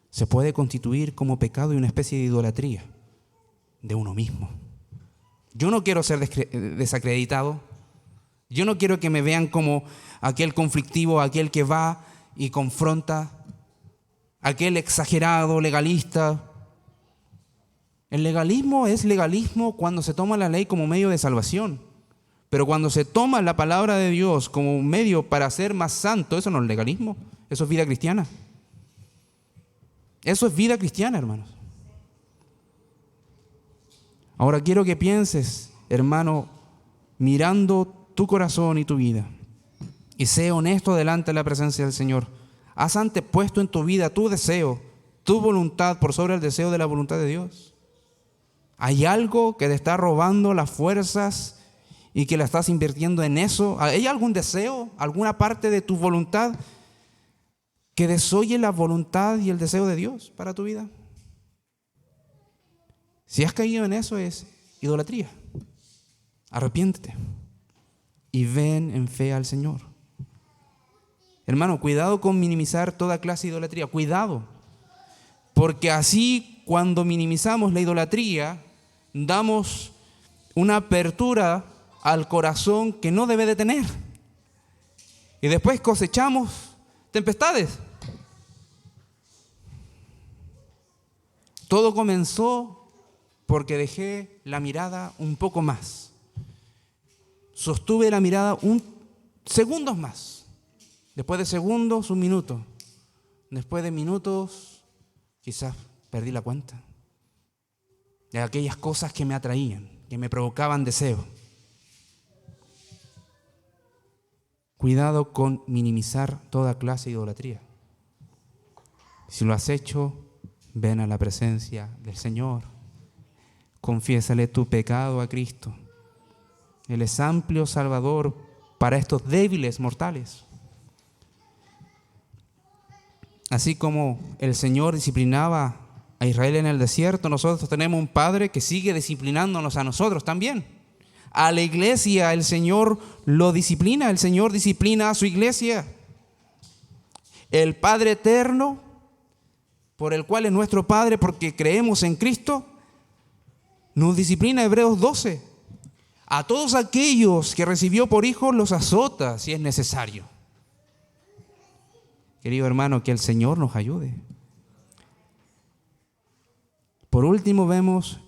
S1: se puede constituir como pecado y una especie de idolatría de uno mismo. Yo no quiero ser desacreditado. Yo no quiero que me vean como aquel conflictivo, aquel que va y confronta, aquel exagerado, legalista. El legalismo es legalismo cuando se toma la ley como medio de salvación. Pero cuando se toma la palabra de Dios como un medio para ser más santo, eso no es legalismo, eso es vida cristiana. Eso es vida cristiana, hermanos. Ahora quiero que pienses, hermano, mirando tu corazón y tu vida, y sé honesto delante de la presencia del Señor. ¿Has antepuesto en tu vida tu deseo, tu voluntad por sobre el deseo de la voluntad de Dios? ¿Hay algo que te está robando las fuerzas y que la estás invirtiendo en eso? ¿Hay algún deseo, alguna parte de tu voluntad que desoye la voluntad y el deseo de Dios para tu vida? Si has caído en eso, es idolatría. Arrepiéntete y ven en fe al Señor. Hermano, cuidado con minimizar toda clase de idolatría. Cuidado, porque así cuando minimizamos la idolatría, damos una apertura al corazón que no debe de tener. Y después cosechamos tempestades. Todo comenzó porque dejé la mirada un poco más. Sostuve la mirada segundos más. Después de segundos, un minuto. Después de minutos, quizás perdí la cuenta de aquellas cosas que me atraían, que me provocaban deseo. Cuidado con minimizar toda clase de idolatría. Si lo has hecho, ven a la presencia del Señor. Confiésale tu pecado a Cristo. Él es amplio Salvador para estos débiles mortales. Así como el Señor disciplinaba a Israel en el desierto, nosotros tenemos un Padre que sigue disciplinándonos a nosotros también. A la iglesia el Señor lo disciplina, el Señor disciplina a su iglesia. El Padre eterno, por el cual es nuestro Padre porque creemos en Cristo, nos disciplina. Hebreos 12. A todos aquellos que recibió por hijos los azota si es necesario. Querido hermano, que el Señor nos ayude. Por último, vemos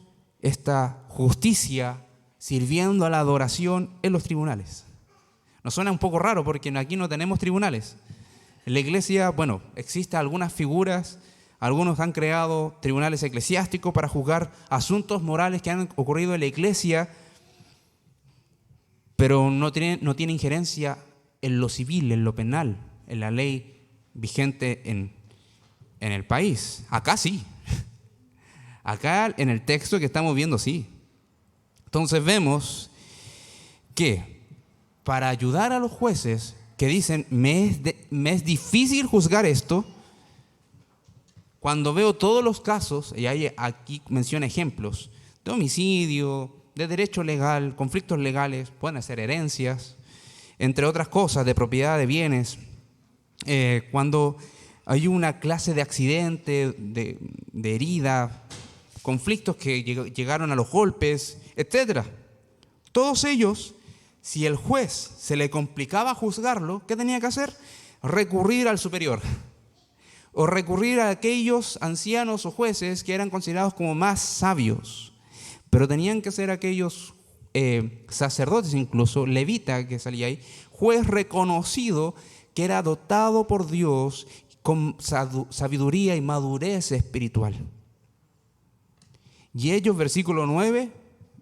S1: esta justicia sirviendo a la adoración en los tribunales. Nos suena un poco raro porque aquí no tenemos tribunales. En la iglesia, existen algunas figuras. Algunos han creado tribunales eclesiásticos para juzgar asuntos morales que han ocurrido en la iglesia, pero no tiene injerencia en lo civil, en lo penal, en la ley vigente en el país. Acá sí. Acá en el texto que estamos viendo, sí. Entonces vemos que para ayudar a los jueces que dicen, me es difícil juzgar esto, cuando veo todos los casos, y aquí menciona ejemplos, de homicidio, de derecho legal, conflictos legales, pueden ser herencias, entre otras cosas, de propiedad de bienes, cuando hay una clase de accidente, de herida, conflictos que llegaron a los golpes, etc. Todos ellos, si el juez se le complicaba juzgarlo, ¿qué tenía que hacer? Recurrir al superior. O recurrir a aquellos ancianos o jueces que eran considerados como más sabios. Pero tenían que ser aquellos sacerdotes, incluso levita que salía ahí, juez reconocido que era dotado por Dios con sabiduría y madurez espiritual. Y ellos, versículo 9,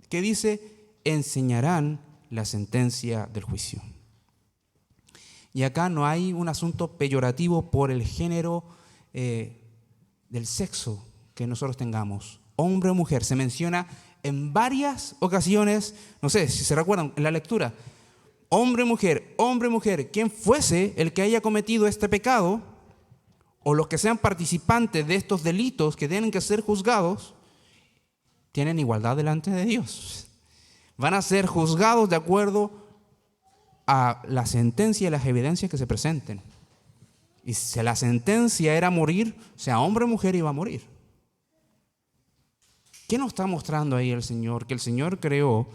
S1: que dice, enseñarán la sentencia del juicio. Y acá no hay un asunto peyorativo por el género del sexo que nosotros tengamos, hombre o mujer. Se menciona en varias ocasiones, no sé si se recuerdan en la lectura, hombre, mujer, quien fuese el que haya cometido este pecado, o los que sean participantes de estos delitos que tienen que ser juzgados, tienen igualdad delante de Dios. Van a ser juzgados de acuerdo a la sentencia y las evidencias que se presenten. Y si la sentencia era morir, sea hombre o mujer, iba a morir. ¿Qué nos está mostrando ahí el Señor? Que el Señor creó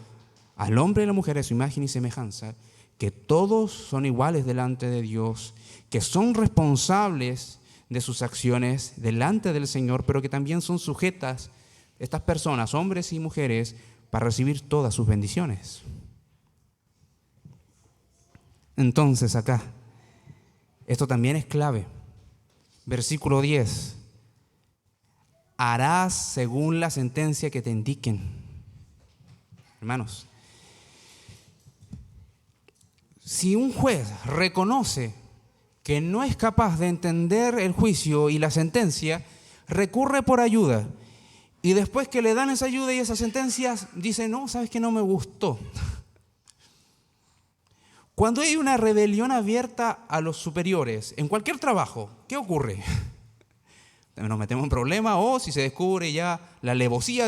S1: al hombre y a la mujer a su imagen y semejanza, que todos son iguales delante de Dios, que son responsables de sus acciones delante del Señor, pero que también son sujetas, estas personas, hombres y mujeres, para recibir todas sus bendiciones. Entonces acá, esto también es clave. Versículo 10. Harás según la sentencia que te indiquen. Hermanos, si un juez reconoce que no es capaz de entender el juicio y la sentencia, recurre por ayuda. Y después que le dan esa ayuda y esas sentencias, dice, no, ¿sabes qué? No me gustó. Cuando hay una rebelión abierta a los superiores, en cualquier trabajo, ¿qué ocurre? Nos metemos en problemas, o si se descubre ya la alevosía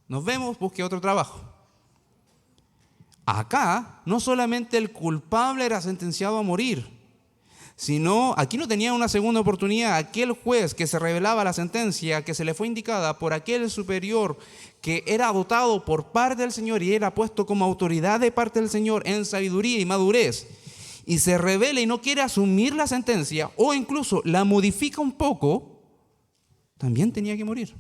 S1: nos vemos, busque otro trabajo. Acá, no solamente el culpable era sentenciado a morir, sino, aquí no tenía una segunda oportunidad. Aquel juez que se revelaba la sentencia que se le fue indicada por aquel superior que era dotado por parte del Señor y era puesto como autoridad de parte del Señor en sabiduría y madurez, y se revela y no quiere asumir la sentencia, o incluso la modifica un poco, también tenía que morir.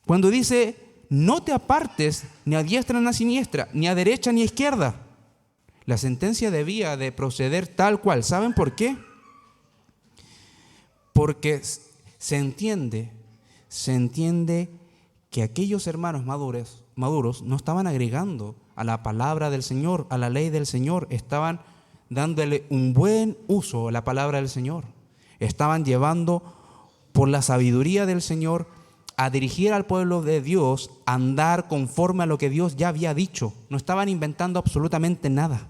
S1: Cuando dice, no te apartes ni a diestra ni a siniestra, ni a derecha ni a izquierda, la sentencia debía de proceder tal cual. ¿Saben por qué? Porque se entiende que aquellos hermanos maduros no estaban agregando a la palabra del Señor, a la ley del Señor, estaban dándole un buen uso a la palabra del Señor. Estaban llevando por la sabiduría del Señor a dirigir al pueblo de Dios a andar conforme a lo que Dios ya había dicho. No estaban inventando absolutamente nada.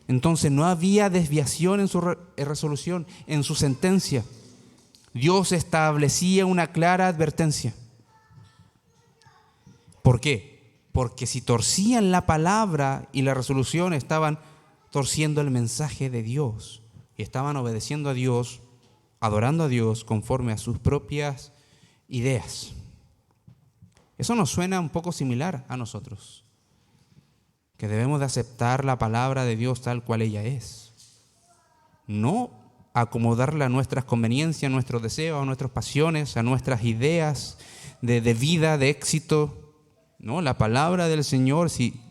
S1: Entonces no había desviación en su resolución, en su sentencia. Dios establecía una clara advertencia. ¿Por qué? Porque si torcían la palabra y la resolución, estaban torciendo el mensaje de Dios y estaban obedeciendo a Dios, adorando a Dios conforme a sus propias ideas. Eso nos suena un poco similar a nosotros, que debemos de aceptar la palabra de Dios tal cual ella es, no acomodarla a nuestras conveniencias, a nuestros deseos, a nuestras pasiones, a nuestras ideas de vida, de éxito. No, la palabra del Señor, si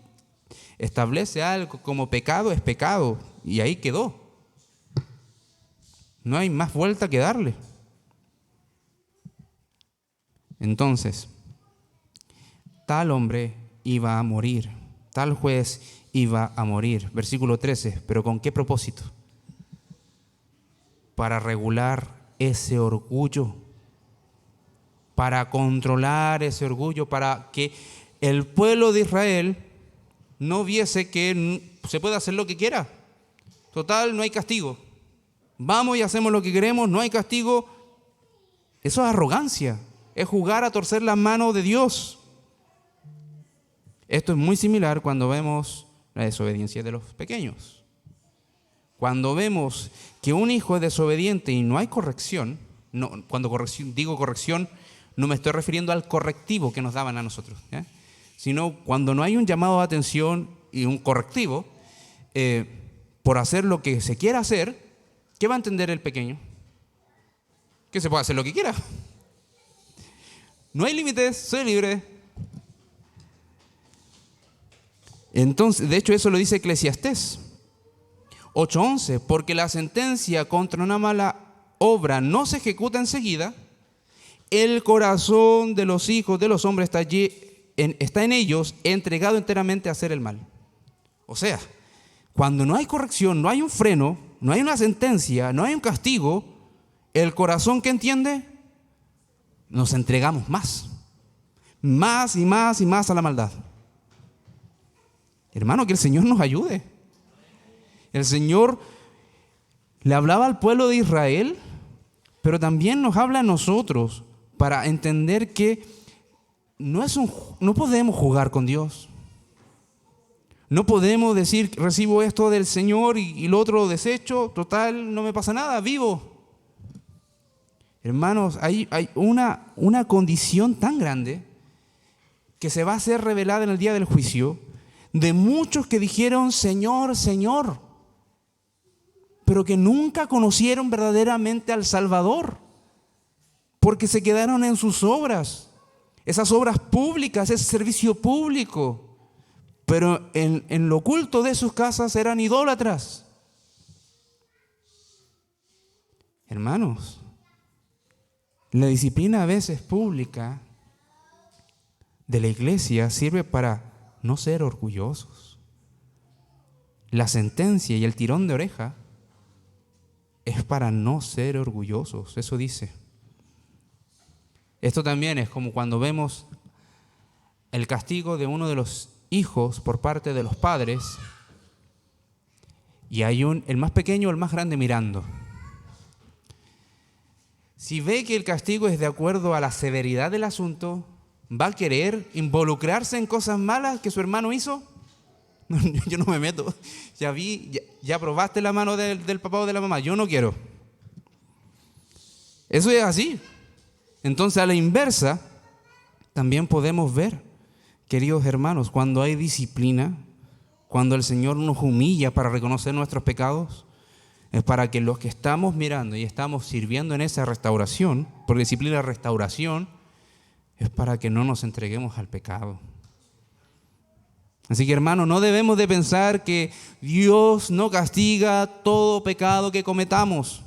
S1: establece algo como pecado, es pecado, y ahí quedó. No hay más vuelta que darle. Entonces, tal hombre iba a morir, tal juez iba a morir. Versículo 13, ¿pero con qué propósito? Para regular ese orgullo para controlar ese orgullo, para que el pueblo de Israel no viese que se puede hacer lo que quiera. Total, no hay castigo. Vamos y hacemos lo que queremos, no hay castigo. Eso es arrogancia, es jugar a torcer las manos de Dios. Esto es muy similar cuando vemos la desobediencia de los pequeños. Cuando vemos que un hijo es desobediente y no hay corrección, cuando digo corrección, no me estoy refiriendo al correctivo que nos daban a nosotros, ¿ya? Sino cuando no hay un llamado de atención y un correctivo, por hacer lo que se quiera hacer, ¿qué va a entender el pequeño? Que se puede hacer lo que quiera. No hay límites, soy libre. Entonces, de hecho, eso lo dice Eclesiastés 8:11, porque la sentencia contra una mala obra no se ejecuta enseguida, el corazón de los hijos de los hombres está en ellos, entregado enteramente a hacer el mal. O sea, cuando no hay corrección, no hay un freno, no hay una sentencia, no hay un castigo, el corazón, ¿qué entiende? Nos entregamos más y más y más a la maldad. Hermano, que el Señor nos ayude. El Señor le hablaba al pueblo de Israel, pero también nos habla a nosotros para entender que no podemos jugar con Dios. No podemos decir, recibo esto del Señor y lo otro desecho, total, no me pasa nada, vivo. Hermanos, hay una condición tan grande que se va a ser revelada en el día del juicio de muchos que dijeron, Señor, Señor, pero que nunca conocieron verdaderamente al Salvador, porque se quedaron en sus obras, esas obras públicas, ese servicio público, pero en lo oculto de sus casas eran idólatras. Hermanos, la disciplina a veces pública de la iglesia sirve para no ser orgullosos. La sentencia y el tirón de oreja es para no ser orgullosos, eso dice. Esto también es como cuando vemos el castigo de uno de los hijos por parte de los padres y hay el más pequeño o el más grande mirando. Si ve que el castigo es de acuerdo a la severidad del asunto, ¿va a querer involucrarse en cosas malas que su hermano hizo? Yo no me meto. Ya probaste la mano del papá o de la mamá. Yo no quiero. Eso es así. Entonces, a la inversa, también podemos ver, queridos hermanos, cuando hay disciplina, cuando el Señor nos humilla para reconocer nuestros pecados, es para que los que estamos mirando y estamos sirviendo en esa restauración, porque disciplina es restauración, es para que no nos entreguemos al pecado. Así que, hermanos, no debemos de pensar que Dios no castiga todo pecado que cometamos,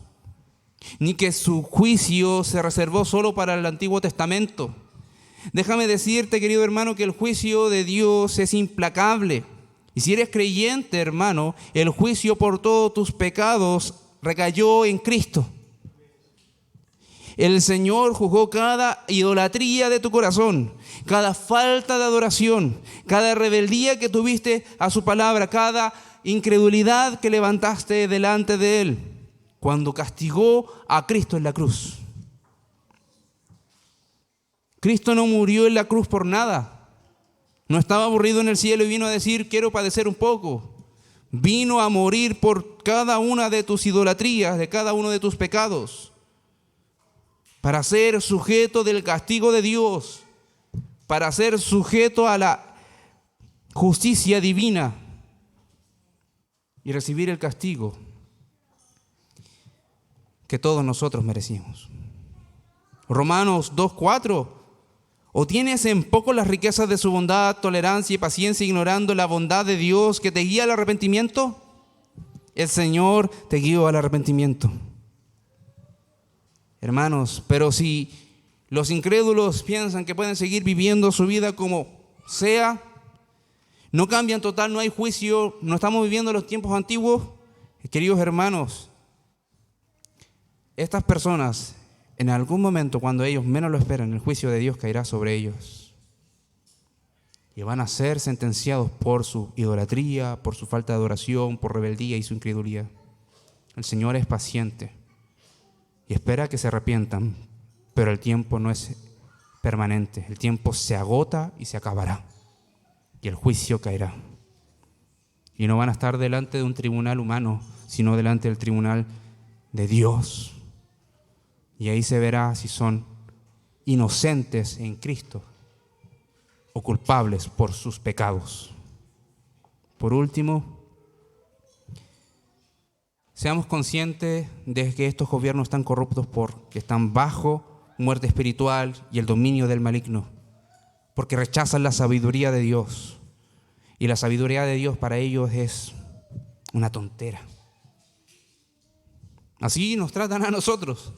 S1: ni que su juicio se reservó solo para el Antiguo Testamento. Déjame decirte, querido hermano, que el juicio de Dios es implacable. Y si eres creyente, hermano, el juicio por todos tus pecados recayó en Cristo. El Señor juzgó cada idolatría de tu corazón, cada falta de adoración, cada rebeldía que tuviste a su palabra, cada incredulidad que levantaste delante de Él, cuando castigó a Cristo en la cruz. Cristo no murió en la cruz por nada. No estaba aburrido en el cielo y vino a decir, quiero padecer un poco. Vino a morir por cada una de tus idolatrías, de cada uno de tus pecados, para ser sujeto del castigo de Dios, para ser sujeto a la justicia divina y recibir el castigo que todos nosotros merecimos. Romanos 2:4. ¿O tienes en poco las riquezas de su bondad, tolerancia y paciencia, ignorando la bondad de Dios que te guía al arrepentimiento? El Señor te guió al arrepentimiento. Hermanos, pero si los incrédulos piensan que pueden seguir viviendo su vida como sea, no cambian total, no hay juicio, no estamos viviendo los tiempos antiguos, queridos hermanos, estas personas en algún momento, cuando ellos menos lo esperan, el juicio de Dios caerá sobre ellos. Y van a ser sentenciados por su idolatría, por su falta de adoración, por rebeldía y su incredulidad. El Señor es paciente y espera que se arrepientan, pero el tiempo no es permanente. El tiempo se agota y se acabará. Y el juicio caerá. Y no van a estar delante de un tribunal humano, sino delante del tribunal de Dios. Y ahí se verá si son inocentes en Cristo o culpables por sus pecados. Por último, seamos conscientes de que estos gobiernos están corruptos porque están bajo muerte espiritual y el dominio del maligno, porque rechazan la sabiduría de Dios. Y la sabiduría de Dios para ellos es una tontera. Así nos tratan a nosotros,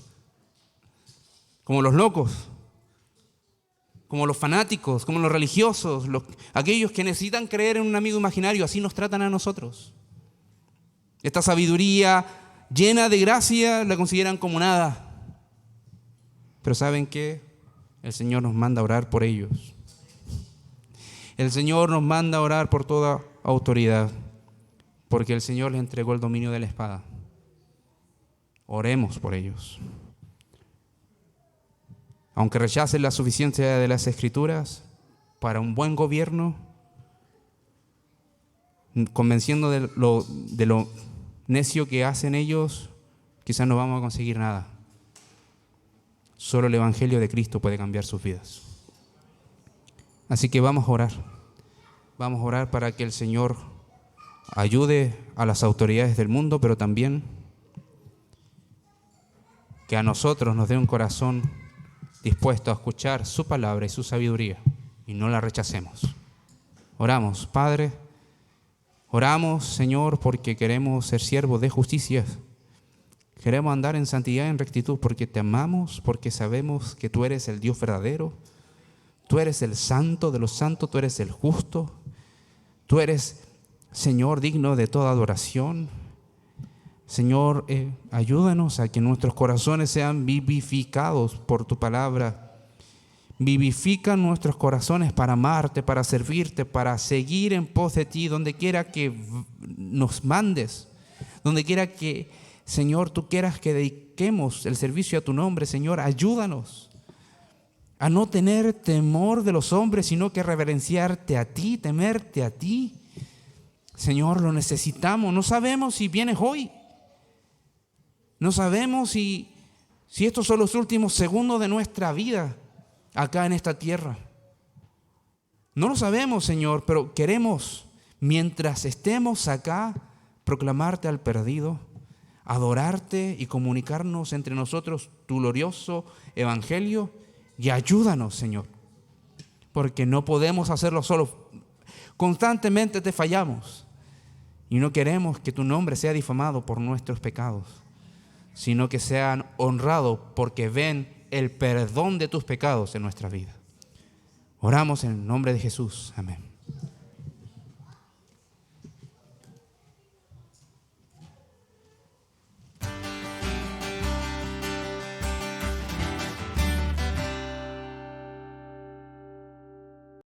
S1: como los locos, como los fanáticos, como los religiosos, aquellos que necesitan creer en un amigo imaginario, así nos tratan a nosotros. Esta sabiduría llena de gracia la consideran como nada. Pero ¿saben qué? El Señor nos manda a orar por ellos. El Señor nos manda a orar por toda autoridad, porque el Señor les entregó el dominio de la espada. Oremos por ellos. Aunque rechacen la suficiencia de las Escrituras, para un buen gobierno, convenciendo de lo necio que hacen ellos, quizás no vamos a conseguir nada. Solo el Evangelio de Cristo puede cambiar sus vidas. Así que vamos a orar. Vamos a orar para que el Señor ayude a las autoridades del mundo, pero también que a nosotros nos dé un corazón dispuesto a escuchar su palabra y su sabiduría y no la rechacemos. Oramos, Padre. Oramos, Señor, porque queremos ser siervos de justicia. Queremos andar en santidad y en rectitud porque te amamos, porque sabemos que tú eres el Dios verdadero. Tú eres el santo de los santos, tú eres el justo. Tú eres, Señor, digno de toda adoración. Señor, ayúdanos a que nuestros corazones sean vivificados por tu palabra. Vivifica nuestros corazones para amarte, para servirte, para seguir en pos de ti, donde quiera que nos mandes, donde quiera que, Señor, tú quieras que dediquemos el servicio a tu nombre. Señor, ayúdanos a no tener temor de los hombres, sino que reverenciarte a ti, temerte a ti. Señor, lo necesitamos. No sabemos si vienes hoy. No sabemos si estos son los últimos segundos de nuestra vida acá en esta tierra. No lo sabemos, Señor, pero queremos, mientras estemos acá, proclamarte al perdido, adorarte y comunicarnos entre nosotros tu glorioso evangelio. Y ayúdanos, Señor, porque no podemos hacerlo solos. Constantemente te fallamos y no queremos que tu nombre sea difamado por nuestros pecados, sino que sean honrados porque ven el perdón de tus pecados en nuestra vida. Oramos en el nombre de Jesús. Amén.